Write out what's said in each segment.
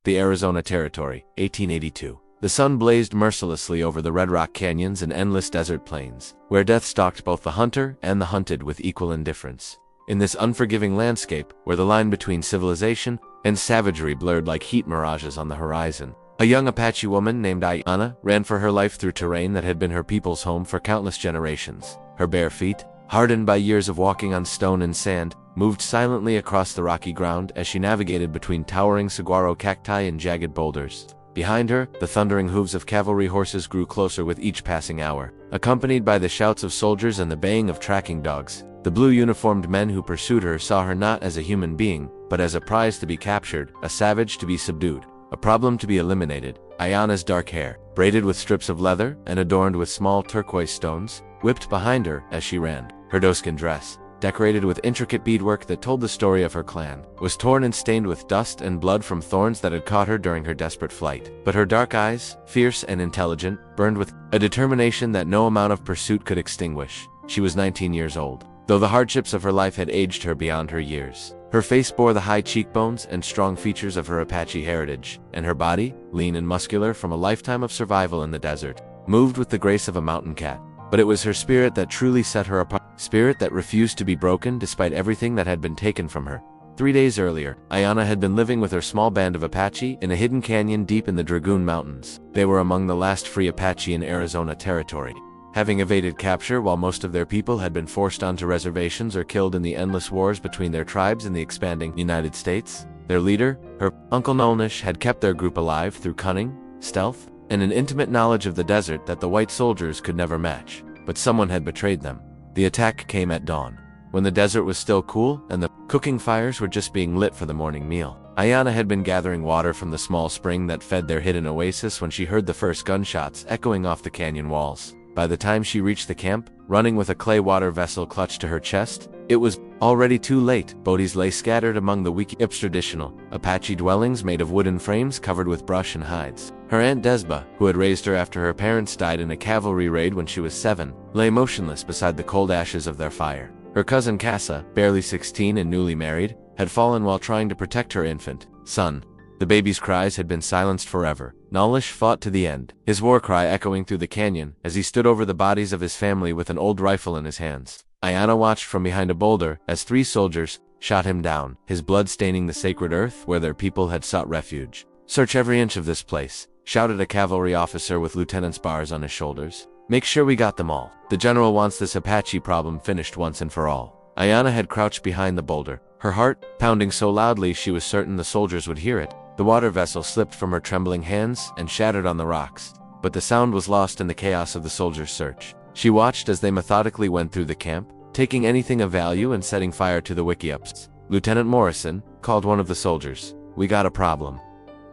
the Arizona Territory, 1882. The sun blazed mercilessly over the Red Rock Canyons and endless desert plains, where death stalked both the hunter and the hunted with equal indifference. In this unforgiving landscape, where the line between civilization and savagery blurred like heat mirages on the horizon, a young Apache woman named Aiyana ran for her life through terrain that had been her people's home for countless generations. Her bare feet, hardened by years of walking on stone and sand, moved silently across the rocky ground as she navigated between towering saguaro cacti and jagged boulders. Behind her, the thundering hooves of cavalry horses grew closer with each passing hour, accompanied by the shouts of soldiers and the baying of tracking dogs. The blue-uniformed men who pursued her saw her not as a human being, but as a prize to be captured, a savage to be subdued, a problem to be eliminated. Aiyana's dark hair, braided with strips of leather and adorned with small turquoise stones, whipped behind her as she ran. Her doeskin dress, decorated with intricate beadwork that told the story of her clan, was torn and stained with dust and blood from thorns that had caught her during her desperate flight. But her dark eyes, fierce and intelligent, burned with a determination that no amount of pursuit could extinguish. She was 19 years old, though the hardships of her life had aged her beyond her years. Her face bore the high cheekbones and strong features of her Apache heritage, and her body, lean and muscular from a lifetime of survival in the desert, moved with the grace of a mountain cat. But it was her spirit that truly set her apart, spirit that refused to be broken despite everything that had been taken from her. 3 days earlier, Aiyana had been living with her small band of Apache in a hidden canyon deep in the Dragoon Mountains. They were among the last free Apache in Arizona Territory, having evaded capture while most of their people had been forced onto reservations or killed in the endless wars between their tribes in the expanding United States. Their leader, her Uncle Nolnish, had kept their group alive through cunning, stealth, and an intimate knowledge of the desert that the white soldiers could never match. But someone had betrayed them. The attack came at dawn, when the desert was still cool and the cooking fires were just being lit for the morning meal. Aiyana had been gathering water from the small spring that fed their hidden oasis when she heard the first gunshots echoing off the canyon walls. By the time she reached the camp, running with a clay water vessel clutched to her chest, it was already too late. Bodies lay scattered among the weak traditional Apache dwellings made of wooden frames covered with brush and hides. Her Aunt Desba, who had raised her after her parents died in a cavalry raid when she was 7, lay motionless beside the cold ashes of their fire. Her cousin Casa, barely 16 and newly married, had fallen while trying to protect her infant son. The baby's cries had been silenced forever. Nolnish fought to the end, his war cry echoing through the canyon as he stood over the bodies of his family with an old rifle in his hands. Aiyana watched from behind a boulder as 3 soldiers shot him down, his blood staining the sacred earth where their people had sought refuge. "Search every inch of this place," shouted a cavalry officer with lieutenant's bars on his shoulders. "Make sure we got them all. The general wants this Apache problem finished once and for all." Aiyana had crouched behind the boulder, her heart pounding so loudly she was certain the soldiers would hear it. The water vessel slipped from her trembling hands and shattered on the rocks, but the sound was lost in the chaos of the soldiers' search. She watched as they methodically went through the camp, taking anything of value and setting fire to the wickiups. "Lieutenant Morrison," called one of the soldiers, "we got a problem."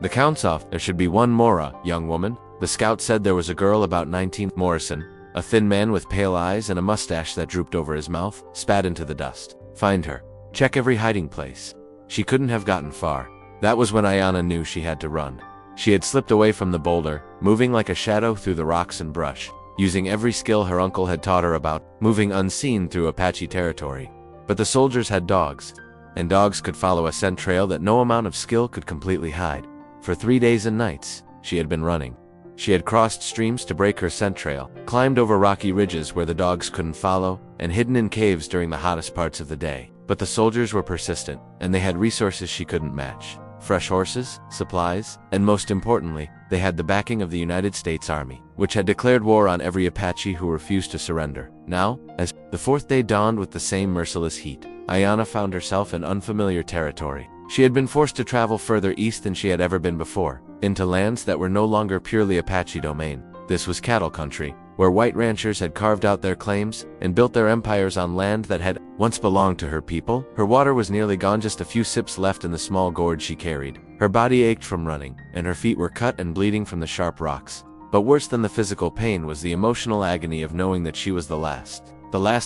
"The count's off. There should be one more, young woman." The scout said there was a girl about 19. Morrison, a thin man with pale eyes and a mustache that drooped over his mouth, spat into the dust. "Find her. Check every hiding place." She couldn't have gotten far. That was when Aiyana knew she had to run. She had slipped away from the boulder, moving like a shadow through the rocks and brush, using every skill her uncle had taught her about, moving unseen through Apache territory. But the soldiers had dogs, and dogs could follow a scent trail that no amount of skill could completely hide. For 3 days and nights, she had been running. She had crossed streams to break her scent trail, climbed over rocky ridges where the dogs couldn't follow, and hidden in caves during the hottest parts of the day. But the soldiers were persistent, and they had resources she couldn't match. Fresh horses, supplies, and most importantly, they had the backing of the United States Army, which had declared war on every Apache who refused to surrender. Now, as the 4th day dawned with the same merciless heat, Aiyana found herself in unfamiliar territory. She had been forced to travel further east than she had ever been before, into lands that were no longer purely Apache domain. This was cattle country, where white ranchers had carved out their claims and built their empires on land that had once belonged to her people. Her water was nearly gone, just a few sips left in the small gourd she carried. Her body ached from running, and her feet were cut and bleeding from the sharp rocks. But worse than the physical pain was the emotional agony of knowing that she was the last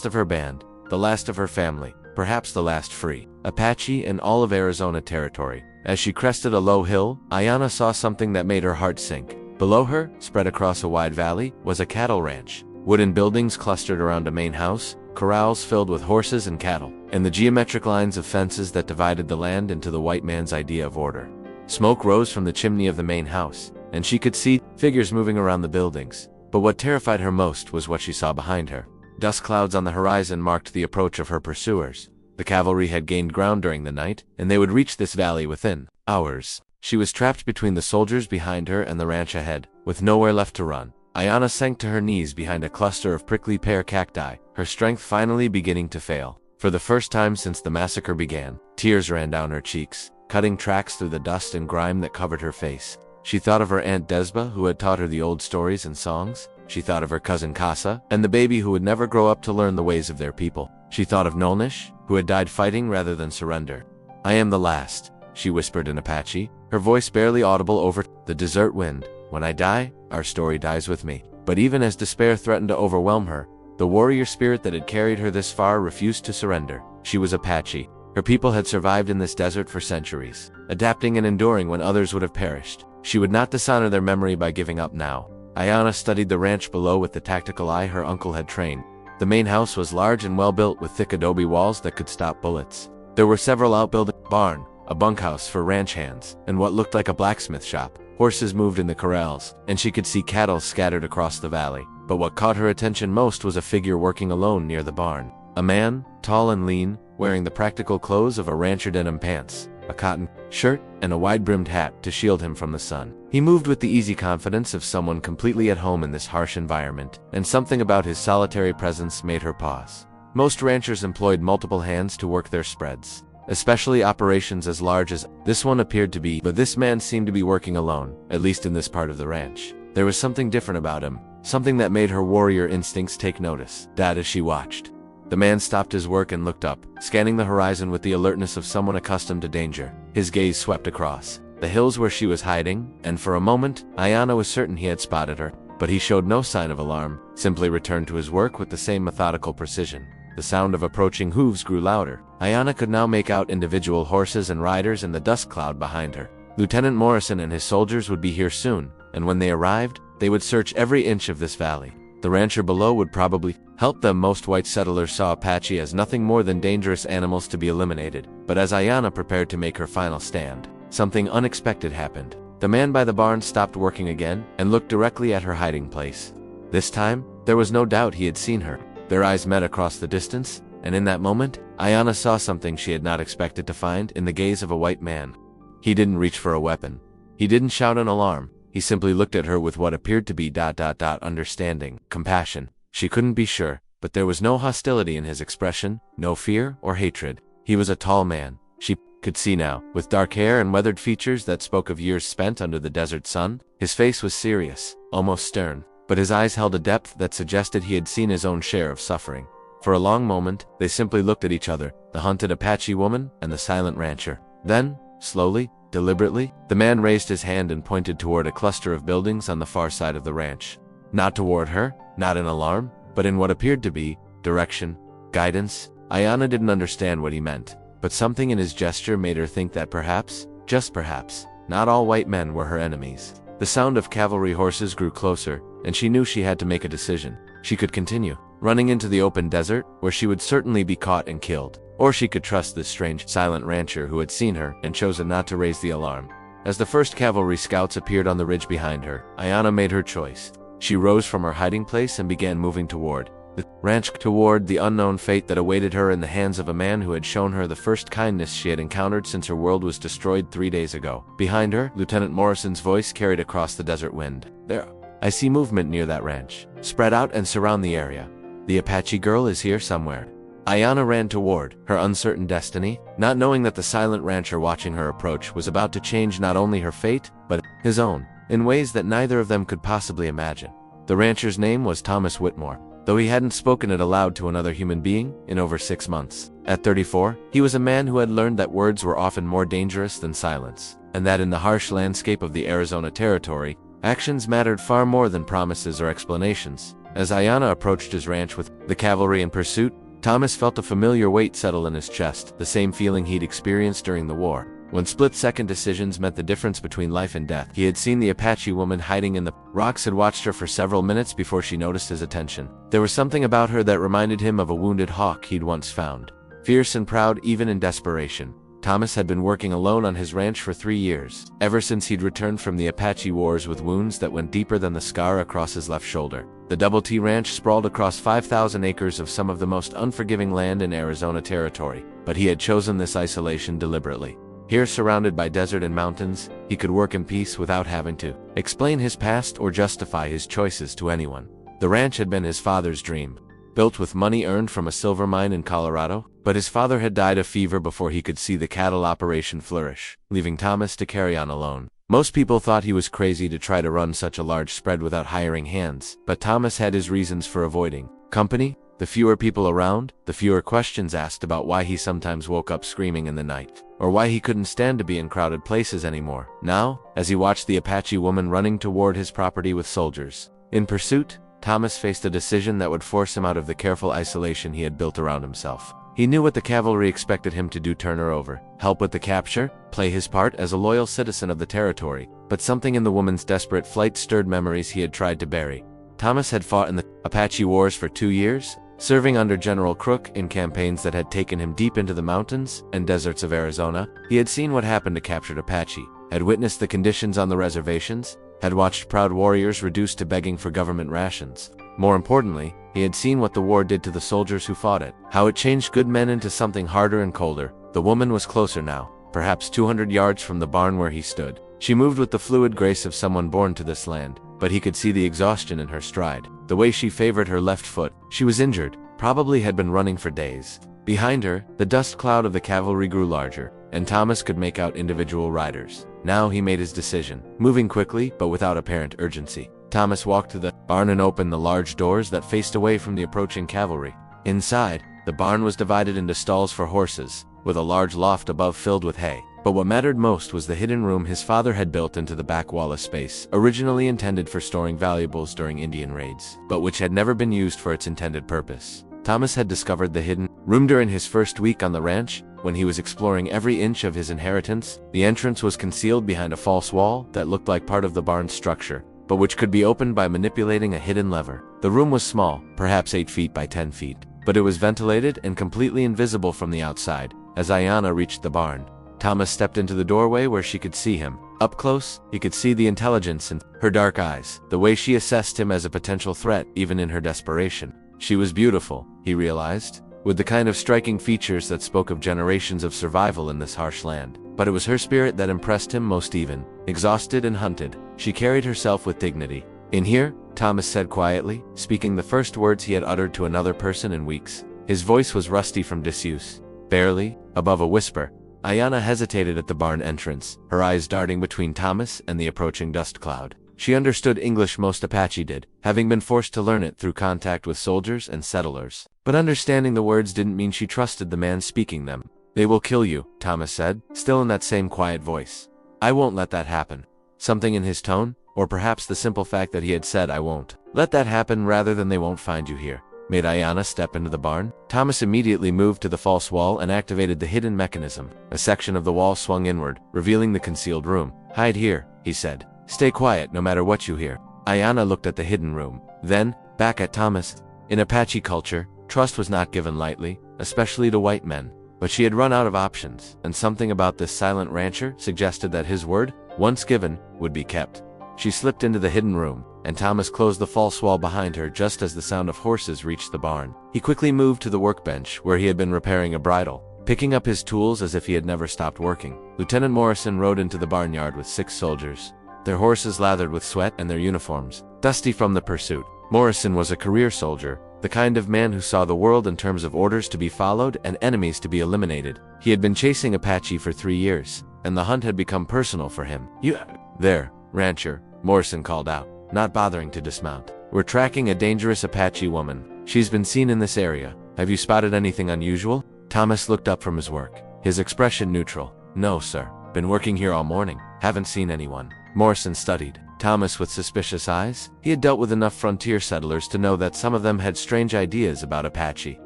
of her band, the last of her family, perhaps the last free Apache in all of Arizona territory. As she crested a low hill, Aiyana saw something that made her heart sink. Below her, spread across a wide valley, was a cattle ranch. Wooden buildings clustered around a main house, corrals filled with horses and cattle, and the geometric lines of fences that divided the land into the white man's idea of order. Smoke rose from the chimney of the main house, and she could see figures moving around the buildings. But what terrified her most was what she saw behind her. Dust clouds on the horizon marked the approach of her pursuers. The cavalry had gained ground during the night, and they would reach this valley within hours. She was trapped between the soldiers behind her and the ranch ahead, with nowhere left to run. Aiyana sank to her knees behind a cluster of prickly pear cacti, her strength finally beginning to fail. For the first time since the massacre began, tears ran down her cheeks, cutting tracks through the dust and grime that covered her face. She thought of her Aunt Desba, who had taught her the old stories and songs. She thought of her cousin Casa, and the baby who would never grow up to learn the ways of their people. She thought of Nolnish, who had died fighting rather than surrender. "I am the last," she whispered in Apache, her voice barely audible over the desert wind. "When I die, our story dies with me." But even as despair threatened to overwhelm her, the warrior spirit that had carried her this far refused to surrender. She was Apache. Her people had survived in this desert for centuries, adapting and enduring when others would have perished. She would not dishonor their memory by giving up now. Aiyana studied the ranch below with the tactical eye her uncle had trained. The main house was large and well built with thick adobe walls that could stop bullets. There were several outbuildings, barn, a bunkhouse for ranch hands, and what looked like a blacksmith shop. Horses moved in the corrals, and she could see cattle scattered across the valley. But what caught her attention most was a figure working alone near the barn. A man, tall and lean, wearing the practical clothes of a rancher, denim pants, a cotton shirt, and a wide-brimmed hat to shield him from the sun. He moved with the easy confidence of someone completely at home in this harsh environment, and something about his solitary presence made her pause. Most ranchers employed multiple hands to work their spreads, especially operations as large as this one appeared to be, but this man seemed to be working alone, at least in this part of the ranch. There was something different about him, something that made her warrior instincts take notice. As she watched, the man stopped his work and looked up, scanning the horizon with the alertness of someone accustomed to danger. His gaze swept across the hills where she was hiding, and for a moment, Aiyana was certain he had spotted her. But he showed no sign of alarm, simply returned to his work with the same methodical precision. The sound of approaching hooves grew louder. Aiyana could now make out individual horses and riders in the dust cloud behind her. Lieutenant Morrison and his soldiers would be here soon, and when they arrived, they would search every inch of this valley. The rancher below would probably help them. Most white settlers saw Apache as nothing more than dangerous animals to be eliminated. But as Aiyana prepared to make her final stand, something unexpected happened. The man by the barn stopped working again and looked directly at her hiding place. This time, there was no doubt he had seen her. Their eyes met across the distance, and in that moment, Aiyana saw something she had not expected to find in the gaze of a white man. He didn't reach for a weapon. He didn't shout an alarm. He simply looked at her with what appeared to be understanding, compassion. She couldn't be sure, but there was no hostility in his expression, no fear or hatred. He was a tall man, she could see now, with dark hair and weathered features that spoke of years spent under the desert sun. His face was serious, almost stern, but his eyes held a depth that suggested he had seen his own share of suffering. For a long moment, they simply looked at each other, the hunted Apache woman and the silent rancher. Then, slowly, deliberately, the man raised his hand and pointed toward a cluster of buildings on the far side of the ranch. Not toward her, not in alarm, but in what appeared to be direction, guidance. Aiyana didn't understand what he meant, but something in his gesture made her think that perhaps, just perhaps, not all white men were her enemies. The sound of cavalry horses grew closer, and she knew she had to make a decision. She could continue, running into the open desert, where she would certainly be caught and killed. Or she could trust this strange, silent rancher who had seen her and chosen not to raise the alarm. As the first cavalry scouts appeared on the ridge behind her, Aiyana made her choice. She rose from her hiding place and began moving toward the ranch, toward the unknown fate that awaited her in the hands of a man who had shown her the first kindness she had encountered since her world was destroyed 3 days ago. Behind her, Lieutenant Morrison's voice carried across the desert wind. "There, I see movement near that ranch. Spread out and surround the area. The Apache girl is here somewhere." Aiyana ran toward her uncertain destiny, not knowing that the silent rancher watching her approach was about to change not only her fate, but his own, in ways that neither of them could possibly imagine. The rancher's name was Thomas Whitmore, though he hadn't spoken it aloud to another human being in over 6 months. At 34, he was a man who had learned that words were often more dangerous than silence, and that in the harsh landscape of the Arizona Territory, actions mattered far more than promises or explanations. As Aiyana approached his ranch with the cavalry in pursuit, Thomas felt a familiar weight settle in his chest, the same feeling he'd experienced during the war, when split-second decisions meant the difference between life and death. He had seen the Apache woman hiding in the rocks, had watched her for several minutes before she noticed his attention. There was something about her that reminded him of a wounded hawk he'd once found, fierce and proud even in desperation. Thomas had been working alone on his ranch for 3 years, ever since he'd returned from the Apache Wars with wounds that went deeper than the scar across his left shoulder. The Double T Ranch sprawled across 5,000 acres of some of the most unforgiving land in Arizona territory, but he had chosen this isolation deliberately. Here, surrounded by desert and mountains, he could work in peace without having to explain his past or justify his choices to anyone. The ranch had been his father's dream, built with money earned from a silver mine in Colorado, but his father had died of fever before he could see the cattle operation flourish, leaving Thomas to carry on alone. Most people thought he was crazy to try to run such a large spread without hiring hands, but Thomas had his reasons for avoiding company. The fewer people around, the fewer questions asked about why he sometimes woke up screaming in the night, or why he couldn't stand to be in crowded places anymore. Now, as he watched the Apache woman running toward his property with soldiers in pursuit, Thomas faced a decision that would force him out of the careful isolation he had built around himself. He knew what the cavalry expected him to do: turn her over, help with the capture, play his part as a loyal citizen of the territory, but something in the woman's desperate flight stirred memories he had tried to bury. Thomas had fought in the Apache Wars for 2 years, serving under General Crook in campaigns that had taken him deep into the mountains and deserts of Arizona. He had seen what happened to captured Apache, had witnessed the conditions on the reservations, had watched proud warriors reduced to begging for government rations. More importantly, he had seen what the war did to the soldiers who fought it, how it changed good men into something harder and colder. The woman was closer now, perhaps 200 yards from the barn where he stood. She moved with the fluid grace of someone born to this land, but he could see the exhaustion in her stride, the way she favored her left foot. She was injured, probably had been running for days. Behind her, the dust cloud of the cavalry grew larger, and Thomas could make out individual riders. Now he made his decision, moving quickly but without apparent urgency. Thomas walked to the barn and opened the large doors that faced away from the approaching cavalry. Inside, the barn was divided into stalls for horses, with a large loft above filled with hay. But what mattered most was the hidden room his father had built into the back wall of space, originally intended for storing valuables during Indian raids, but which had never been used for its intended purpose. Thomas had discovered the hidden room during his first week on the ranch. When he was exploring every inch of his inheritance, the entrance was concealed behind a false wall that looked like part of the barn's structure, but which could be opened by manipulating a hidden lever. The room was small, perhaps 8 feet by 10 feet, but it was ventilated and completely invisible from the outside. As Aiyana reached the barn, Thomas stepped into the doorway where she could see him. Up close, he could see the intelligence in her dark eyes, the way she assessed him as a potential threat even in her desperation. She was beautiful, he realized, with the kind of striking features that spoke of generations of survival in this harsh land. But it was her spirit that impressed him most. Even exhausted and hunted, she carried herself with dignity. "In here," Thomas said quietly, speaking the first words he had uttered to another person in weeks. His voice was rusty from disuse, barely above a whisper. Aiyana hesitated at the barn entrance, her eyes darting between Thomas and the approaching dust cloud. She understood English most Apache did, having been forced to learn it through contact with soldiers and settlers. But understanding the words didn't mean she trusted the man speaking them. "They will kill you," Thomas said, still in that same quiet voice. "I won't let that happen." Something in his tone, or perhaps the simple fact that he had said "I won't let that happen" rather than "they won't find you here," made Aiyana step into the barn. Thomas immediately moved to the false wall and activated the hidden mechanism. A section of the wall swung inward, revealing the concealed room. "Hide here," he said. "Stay quiet no matter what you hear." Aiyana looked at the hidden room, then back at Thomas. In Apache culture, trust was not given lightly, especially to white men. But she had run out of options, and something about this silent rancher suggested that his word, once given, would be kept. She slipped into the hidden room, and Thomas closed the false wall behind her just as the sound of horses reached the barn. He quickly moved to the workbench where he had been repairing a bridle, picking up his tools as if he had never stopped working. Lieutenant Morrison rode into the barnyard with 6 soldiers, their horses lathered with sweat and their uniforms dusty from the pursuit. Morrison was a career soldier, the kind of man who saw the world in terms of orders to be followed and enemies to be eliminated. He had been chasing Apache for 3 years, and the hunt had become personal for him. "You there, rancher," Morrison called out, not bothering to dismount. "We're tracking a dangerous Apache woman. She's been seen in this area. Have you spotted anything unusual?" Thomas looked up from his work, his expression neutral. "No, sir. Been working here all morning. Haven't seen anyone." Morrison studied Thomas with suspicious eyes. He had dealt with enough frontier settlers to know that some of them had strange ideas about Apache,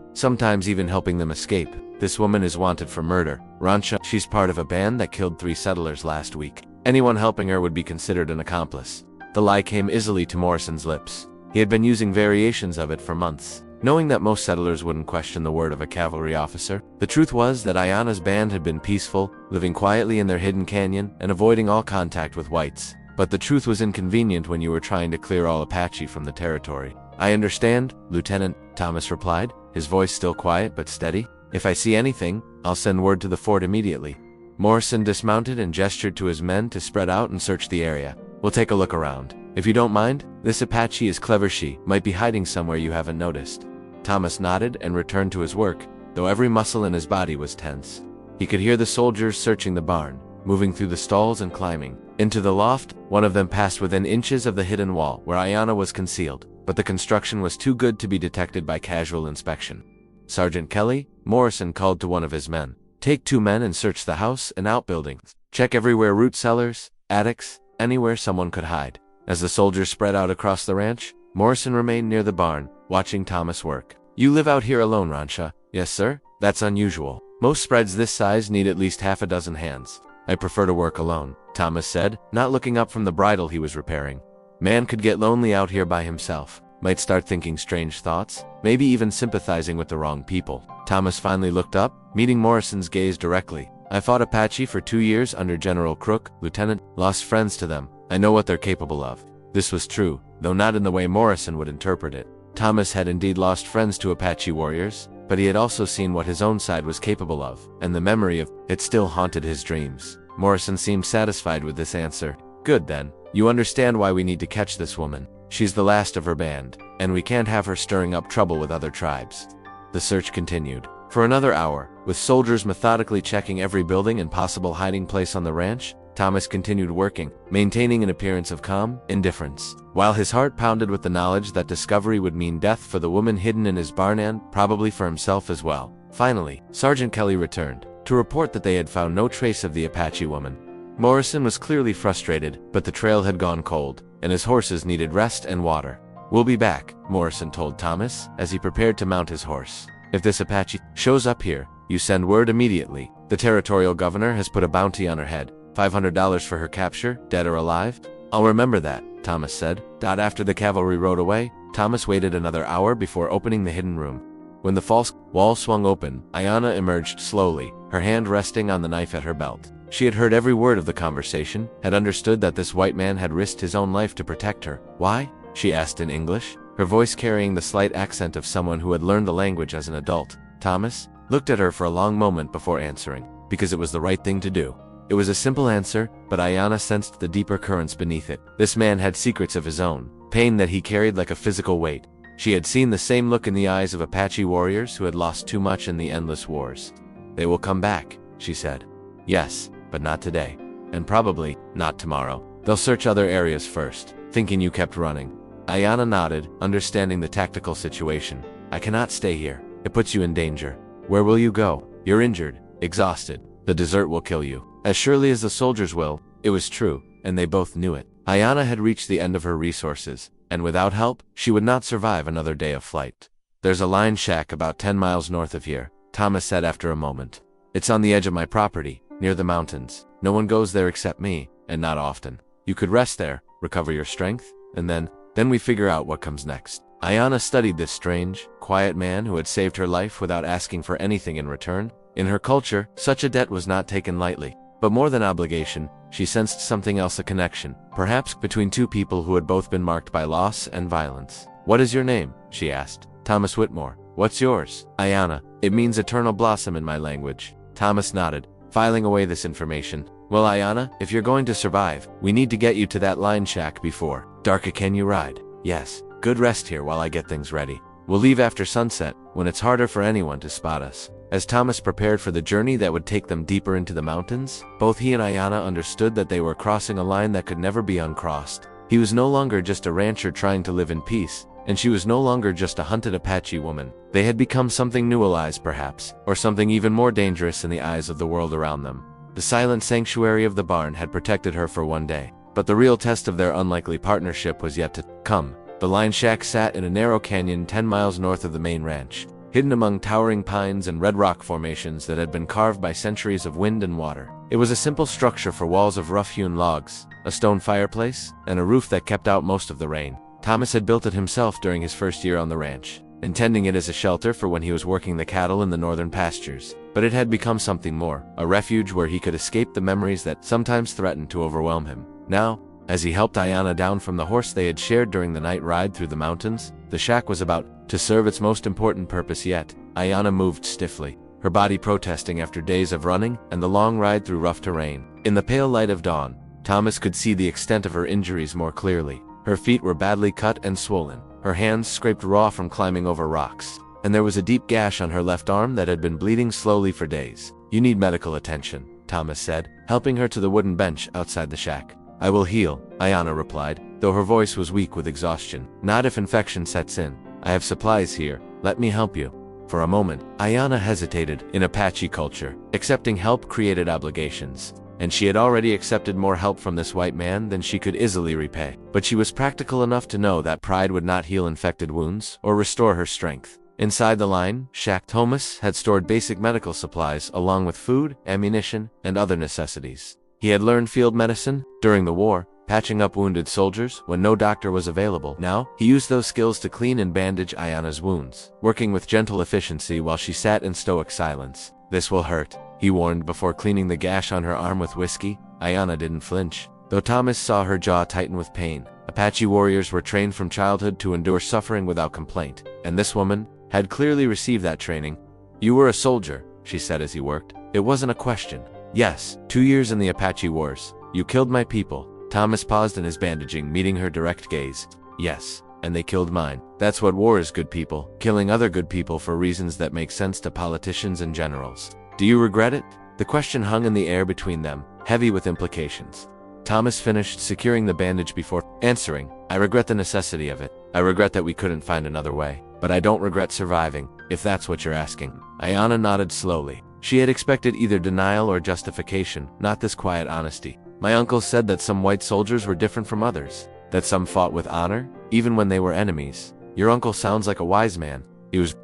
sometimes even helping them escape. "This woman is wanted for murder. Rancha, she's part of a band that killed 3 settlers last week. Anyone helping her would be considered an accomplice." The lie came easily to Morrison's lips. He had been using variations of it for months. knowing that most settlers wouldn't question the word of a cavalry officer. The truth was that Aiyana's band had been peaceful, living quietly in their hidden canyon and avoiding all contact with whites. But the truth was inconvenient when you were trying to clear all Apache from the territory. "I understand, Lieutenant," Thomas replied, his voice still quiet but steady. "If I see anything, I'll send word to the fort immediately." Morrison dismounted and gestured to his men to spread out and search the area. "We'll take a look around. If you don't mind, this Apache is clever. She might be hiding somewhere you haven't noticed." Thomas nodded and returned to his work, though every muscle in his body was tense. He could hear the soldiers searching the barn, moving through the stalls and climbing into the loft. One of them passed within inches of the hidden wall where Aiyana was concealed, but the construction was too good to be detected by casual inspection. "Sergeant Kelly," Morrison called to one of his men, "take 2 men and search the house and outbuildings. Check everywhere: root cellars, attics, anywhere someone could hide." As the soldiers spread out across the ranch, Morrison remained near the barn, watching Thomas work. "You live out here alone, Rancha?" "Yes, sir." "That's unusual. Most spreads this size need at least half a dozen hands." "I prefer to work alone," Thomas said, not looking up from the bridle he was repairing. Man could get lonely out here by himself, might start thinking strange thoughts, maybe even sympathizing with the wrong people. Thomas finally looked up, meeting Morrison's gaze directly. "I fought Apache for 2 years under General Crook, Lieutenant. Lost friends to them. I know what they're capable of." This was true, though not in the way Morrison would interpret it. Thomas had indeed lost friends to Apache warriors, but he had also seen what his own side was capable of, and the memory of it still haunted his dreams. Morrison seemed satisfied with this answer. "Good then. You understand why we need to catch this woman. She's the last of her band, and we can't have her stirring up trouble with other tribes." The search continued for another hour, with soldiers methodically checking every building and possible hiding place on the ranch. Thomas continued working, maintaining an appearance of calm indifference, while his heart pounded with the knowledge that discovery would mean death for the woman hidden in his barn and probably for himself as well. Finally, Sergeant Kelly returned to report that they had found no trace of the Apache woman. Morrison was clearly frustrated, but the trail had gone cold, and his horses needed rest and water. "We'll be back," Morrison told Thomas as he prepared to mount his horse. "If this Apache shows up here, you send word immediately. The territorial governor has put a bounty on her head. $500 for her capture, dead or alive." "I'll remember that," Thomas said. After the cavalry rode away, Thomas waited another hour before opening the hidden room. When the false wall swung open, Aiyana emerged slowly, her hand resting on the knife at her belt. She had heard every word of the conversation, had understood that this white man had risked his own life to protect her. "Why?" she asked in English, her voice carrying the slight accent of someone who had learned the language as an adult. Thomas looked at her for a long moment before answering. "Because it was the right thing to do." It was a simple answer, but Aiyana sensed the deeper currents beneath it. This man had secrets of his own, pain that he carried like a physical weight. She had seen the same look in the eyes of Apache warriors who had lost too much in the endless wars. "They will come back," she said. "Yes, but not today. And probably not tomorrow. They'll search other areas first, thinking you kept running." Aiyana nodded, understanding the tactical situation. "I cannot stay here. It puts you in danger." "Where will you go?" "You're injured, exhausted. The desert will kill you. As surely as the soldiers will." It was true, and they both knew it. Aiyana had reached the end of her resources, and without help, she would not survive another day of flight. "There's a line shack about 10 miles north of here," Thomas said after a moment. "It's on the edge of my property, near the mountains. No one goes there except me, and not often. You could rest there, recover your strength, and then we figure out what comes next." Aiyana studied this strange, quiet man who had saved her life without asking for anything in return. In her culture, such a debt was not taken lightly. But more than obligation, she sensed something else, a connection, perhaps between two people who had both been marked by loss and violence. "What is your name?" she asked. "Thomas Whitmore." "What's yours?" "Aiyana. It means eternal blossom in my language." Thomas nodded, filing away this information. "Well, Aiyana, if you're going to survive, we need to get you to that line shack before dark. Can you ride?" "Yes. Good rest here while I get things ready. We'll leave after sunset, when it's harder for anyone to spot us." As Thomas prepared for the journey that would take them deeper into the mountains, both he and Aiyana understood that they were crossing a line that could never be uncrossed. He was no longer just a rancher trying to live in peace, and she was no longer just a hunted Apache woman. They had become something new, allies perhaps, or something even more dangerous in the eyes of the world around them. The silent sanctuary of the barn had protected her for one day, but the real test of their unlikely partnership was yet to come. The line shack sat in a narrow canyon 10 miles north of the main ranch, hidden among towering pines and red rock formations that had been carved by centuries of wind and water. It was a simple structure for walls of rough-hewn logs, a stone fireplace, and a roof that kept out most of the rain. Thomas had built it himself during his first year on the ranch. intending it as a shelter for when he was working the cattle in the northern pastures. But it had become something more, a refuge where he could escape the memories that sometimes threatened to overwhelm him. Now, as he helped Aiyana down from the horse they had shared during the night ride through the mountains, the shack was about to serve its most important purpose yet. Aiyana moved stiffly, her body protesting after days of running and the long ride through rough terrain. In the pale light of dawn, Thomas could see the extent of her injuries more clearly. Her feet were badly cut and swollen, her hands scraped raw from climbing over rocks, and there was a deep gash on her left arm that had been bleeding slowly for days. "You need medical attention," Thomas said, helping her to the wooden bench outside the shack. "I will heal," Aiyana replied, though her voice was weak with exhaustion. "Not if infection sets in. I have supplies here. Let me help you." For a moment, Aiyana hesitated. In Apache culture, accepting help created obligations, and she had already accepted more help from this white man than she could easily repay. But she was practical enough to know that pride would not heal infected wounds or restore her strength. Inside the line shack, Thomas had stored basic medical supplies along with food, ammunition, and other necessities. He had learned field medicine during the war, patching up wounded soldiers when no doctor was available. Now, he used those skills to clean and bandage Aiyana's wounds, working with gentle efficiency while she sat in stoic silence. "This will hurt," he warned before cleaning the gash on her arm with whiskey. Aiyana didn't flinch, though Thomas saw her jaw tighten with pain. Apache warriors were trained from childhood to endure suffering without complaint, and this woman had clearly received that training. "You were a soldier," she said as he worked. "It wasn't a question." "Yes, 2 years in the Apache wars. You killed my people." Thomas paused in his bandaging, meeting her direct gaze. "Yes, and they killed mine. That's what war is, good people, killing other good people for reasons that make sense to politicians and generals. Do you regret it?" The question hung in the air between them, heavy with implications. Thomas finished securing the bandage before answering. "I regret the necessity of it. I regret that we couldn't find another way. But I don't regret surviving, if that's what you're asking." Aiyana nodded slowly. She had expected either denial or justification, not this quiet honesty. "My uncle said that some white soldiers were different from others, that some fought with honor, even when they were enemies. Your uncle sounds like a wise man.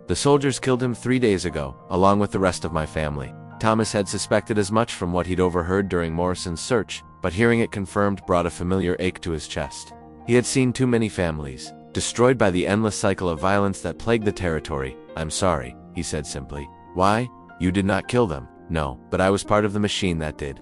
The soldiers killed him 3 days ago, along with the rest of my family." Thomas had suspected as much from what he'd overheard during Morrison's search, but hearing it confirmed brought a familiar ache to his chest. He had seen too many families destroyed by the endless cycle of violence that plagued the territory. "I'm sorry," he said simply. "Why? You did not kill them." "No, but I was part of the machine that did.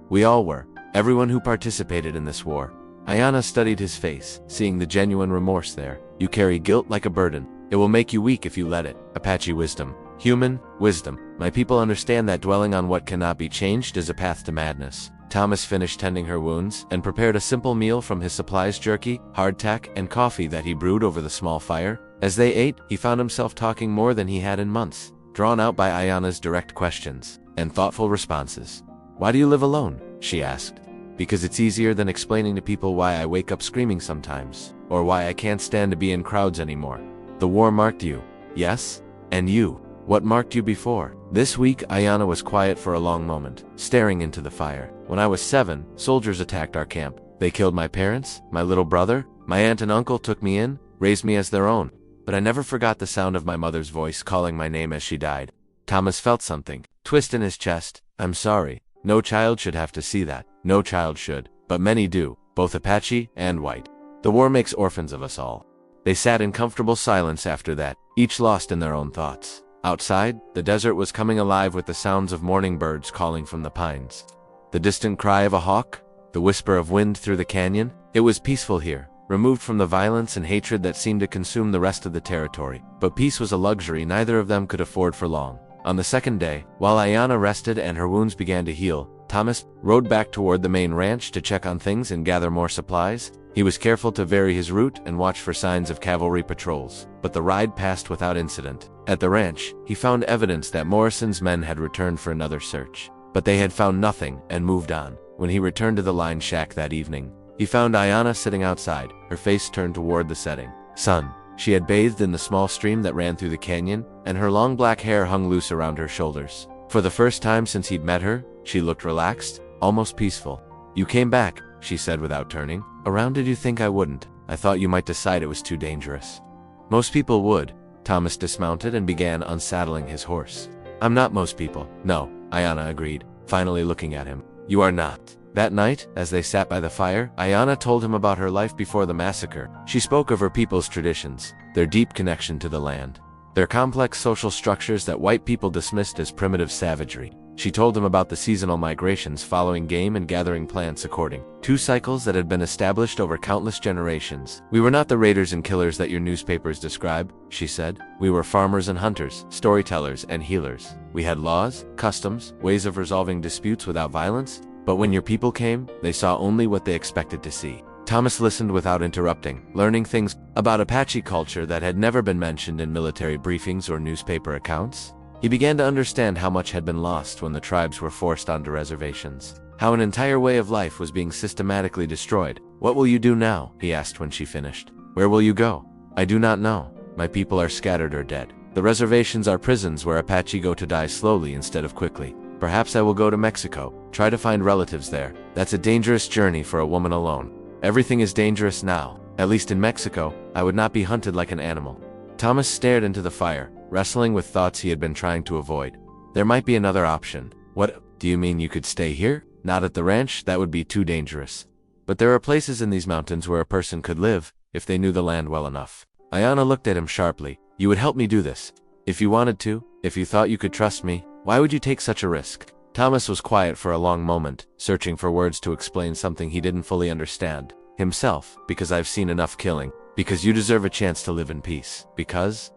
We all were. Everyone who participated in this war." Aiyana studied his face, seeing the genuine remorse there. "You carry guilt like a burden. It will make you weak if you let it." Apache wisdom. Human wisdom. "My people understand that dwelling on what cannot be changed is a path to madness." Thomas finished tending her wounds and prepared a simple meal from his supplies: jerky, hardtack, and coffee that he brewed over the small fire. As they ate, he found himself talking more than he had in months, drawn out by Aiyana's direct questions and thoughtful responses. "Why do you live alone?" she asked. "Because it's easier than explaining to people why I wake up screaming sometimes, or why I can't stand to be in crowds anymore." "The war marked you." "Yes. And you? What marked you before?" This week, Aiyana was quiet for a long moment, staring into the fire. "When I was 7, soldiers attacked our camp. They killed my parents, my little brother. My aunt and uncle took me in, raised me as their own. But I never forgot the sound of my mother's voice calling my name as she died." Thomas felt something twist in his chest. "I'm sorry. No child should have to see that. No child should. But many do, both Apache and white. The war makes orphans of us all." They sat in comfortable silence after that, each lost in their own thoughts. Outside, the desert was coming alive with the sounds of morning birds calling from the pines. The distant cry of a hawk, the whisper of wind through the canyon. It was peaceful here, removed from the violence and hatred that seemed to consume the rest of the territory. But peace was a luxury neither of them could afford for long. On the second day, while Aiyana rested and her wounds began to heal, Thomas rode back toward the main ranch to check on things and gather more supplies. He was careful to vary his route and watch for signs of cavalry patrols, but the ride passed without incident. At the ranch, he found evidence that Morrison's men had returned for another search, but they had found nothing and moved on. When he returned to the line shack that evening, he found Aiyana sitting outside, her face turned toward the setting sun. She had bathed in the small stream that ran through the canyon, and her long black hair hung loose around her shoulders. For the first time since he'd met her, she looked relaxed, almost peaceful. "You came back," she said without turning. "Around did you think I wouldn't? I thought you might decide it was too dangerous." "Most people would." Thomas dismounted and began unsaddling his horse. "I'm not most people." "No," Aiyana agreed, finally looking at him. "You are not." That night, as they sat by the fire, Aiyana told him about her life before the massacre. She spoke of her people's traditions, their deep connection to the land, Their complex social structures that white people dismissed as primitive savagery. She told him about the seasonal migrations following game and gathering plants according to cycles that had been established over countless generations. "We were not the raiders and killers that your newspapers describe," she said. "We were farmers and hunters, storytellers and healers. We had laws, customs, ways of resolving disputes without violence. But when your people came, they saw only what they expected to see." Thomas listened without interrupting, learning things about Apache culture that had never been mentioned in military briefings or newspaper accounts. He began to understand how much had been lost when the tribes were forced onto reservations, how an entire way of life was being systematically destroyed. "What will you do now?" he asked when she finished. "Where will you go?" "I do not know. My people are scattered or dead. The reservations are prisons where Apache go to die slowly instead of quickly. Perhaps I will go to Mexico, try to find relatives there. That's a dangerous journey for a woman alone. Everything is dangerous now. At least in Mexico, I would not be hunted like an animal." Thomas stared into the fire, wrestling with thoughts he had been trying to avoid. There might be another option. "What, do you mean you could stay here? Not at the ranch? That would be too dangerous." "But there are places in these mountains where a person could live, if they knew the land well enough." Aiyana looked at him sharply. "You would help me do this? If you wanted to, if you thought you could trust me, why would you take such a risk?" Thomas was quiet for a long moment, searching for words to explain something he didn't fully understand. Himself, "Because I've seen enough killing. Because you deserve a chance to live in peace. Because, ...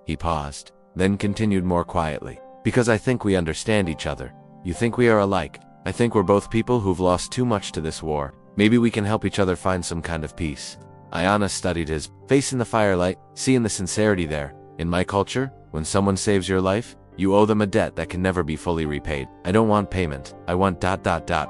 He paused, then continued more quietly. "Because I think we understand each other. You think we are alike. I think we're both people who've lost too much to this war. Maybe we can help each other find some kind of peace." Aiyana studied his face in the firelight, seeing the sincerity there. "In my culture, when someone saves your life, you owe them a debt that can never be fully repaid. I don't want payment. I want ...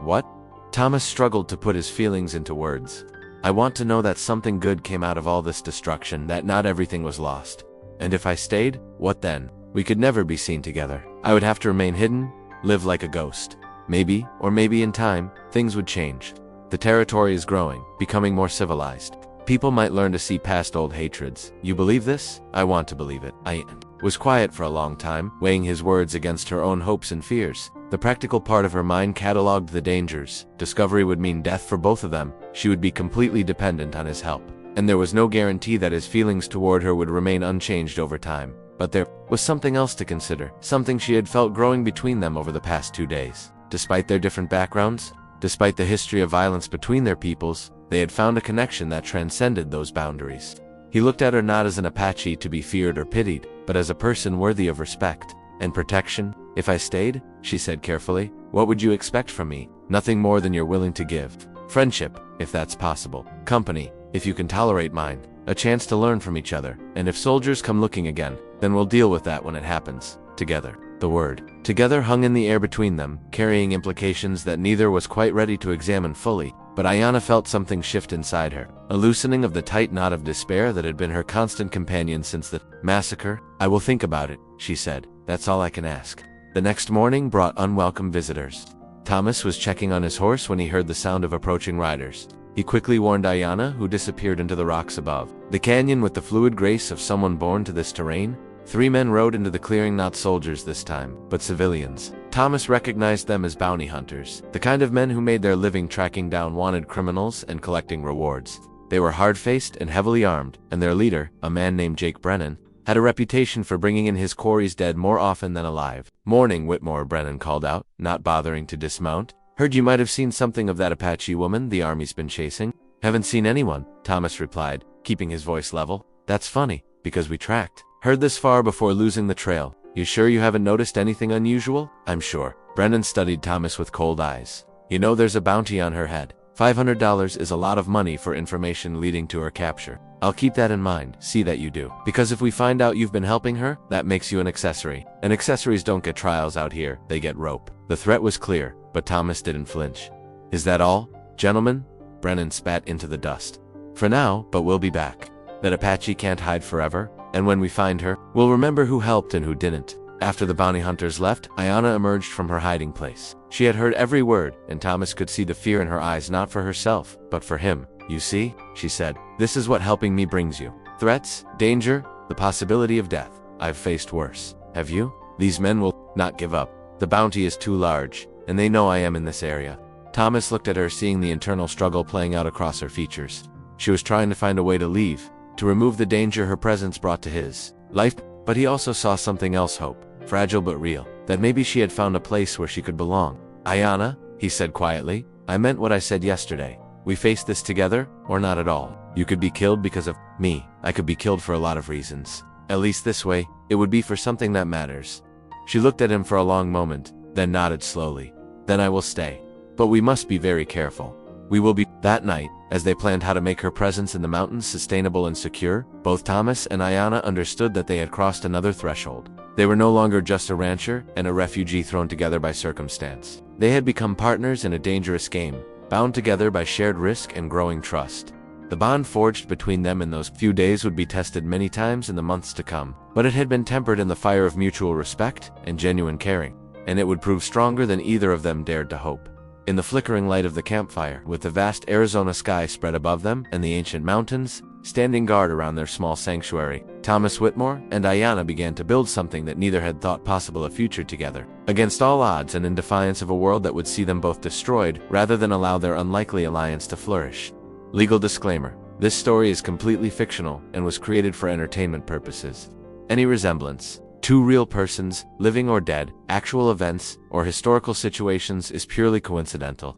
What?" Thomas struggled to put his feelings into words. "I want to know that something good came out of all this destruction, that not everything was lost. And if I stayed, what then? We could never be seen together. I would have to remain hidden, live like a ghost. Maybe, or maybe in time, things would change. The territory is growing, becoming more civilized. People might learn to see past old hatreds. You believe this? I want to believe it." I was quiet for a long time, weighing his words against her own hopes and fears. The practical part of her mind catalogued the dangers. Discovery would mean death for both of them. She would be completely dependent on his help. And there was no guarantee that his feelings toward her would remain unchanged over time. But there was something else to consider, something she had felt growing between them over the past 2 days. Despite their different backgrounds, despite the history of violence between their peoples, they had found a connection that transcended those boundaries. He looked at her not as an Apache to be feared or pitied, but as a person worthy of respect and protection. "If I stayed," she said carefully, "what would you expect from me? Nothing more than you're willing to give. Friendship, if that's possible. Company, if you can tolerate mine. A chance to learn from each other. And if soldiers come looking again, then we'll deal with that when it happens. Together." The word "together" hung in the air between them, carrying implications that neither was quite ready to examine fully. But Aiyana felt something shift inside her, a loosening of the tight knot of despair that had been her constant companion since the massacre. "I will think about it," she said. "That's all I can ask." The next morning brought unwelcome visitors. Thomas was checking on his horse when he heard the sound of approaching riders. He quickly warned Aiyana, who disappeared into the rocks above. The canyon with the fluid grace of someone born to this terrain. 3 men rode into the clearing, not soldiers this time, but civilians. Thomas recognized them as bounty hunters, the kind of men who made their living tracking down wanted criminals and collecting rewards. They were hard-faced and heavily armed, and their leader, a man named Jake Brennan, had a reputation for bringing in his quarries dead more often than alive. "Morning, Whitmore," Brennan called out, not bothering to dismount. "Heard you might have seen something of that Apache woman the army's been chasing." "Haven't seen anyone," Thomas replied, keeping his voice level. "That's funny, because we tracked. Heard this far before losing the trail. You sure you haven't noticed anything unusual?" "I'm sure." Brennan studied Thomas with cold eyes. "You know there's a bounty on her head. $500 is a lot of money for information leading to her capture. I'll keep that in mind, see that you do. Because if we find out you've been helping her, that makes you an accessory. And accessories don't get trials out here, they get rope." The threat was clear, but Thomas didn't flinch. "Is that all, gentlemen?" Brennan spat into the dust. "For now, but we'll be back. That Apache can't hide forever. And when we find her, we'll remember who helped and who didn't." After the bounty hunters left, Aiyana emerged from her hiding place. She had heard every word, and Thomas could see the fear in her eyes, not for herself, but for him. "You see," she said, "this is what helping me brings you. Threats, danger, the possibility of death. I've faced worse. Have you? These men will not give up. The bounty is too large, and they know I am in this area." Thomas looked at her, seeing the internal struggle playing out across her features. She was trying to find a way to leave, to remove the danger her presence brought to his life, But he also saw something else, hope, fragile but real, that maybe she had found a place where she could belong. Aiyana, he said quietly, I meant what I said yesterday. We face this together, or not at all. You could be killed because of me. I could be killed for a lot of reasons. At least this way, it would be for something that matters. She looked at him for a long moment, then nodded slowly. Then I will stay. But we must be very careful. We will be. That night, as they planned how to make her presence in the mountains sustainable and secure, both Thomas and Aiyana understood that they had crossed another threshold. They were no longer just a rancher and a refugee thrown together by circumstance. They had become partners in a dangerous game, bound together by shared risk and growing trust. The bond forged between them in those few days would be tested many times in the months to come, but it had been tempered in the fire of mutual respect and genuine caring, and it would prove stronger than either of them dared to hope. In the flickering light of the campfire, with the vast Arizona sky spread above them and the ancient mountains standing guard around their small sanctuary, Thomas Whitmore and Aiyana began to build something that neither had thought possible, a future together. Against all odds and in defiance of a world that would see them both destroyed rather than allow their unlikely alliance to flourish. Legal disclaimer: this story is completely fictional and was created for entertainment purposes. Any resemblance to real persons, living or dead, actual events, or historical situations is purely coincidental.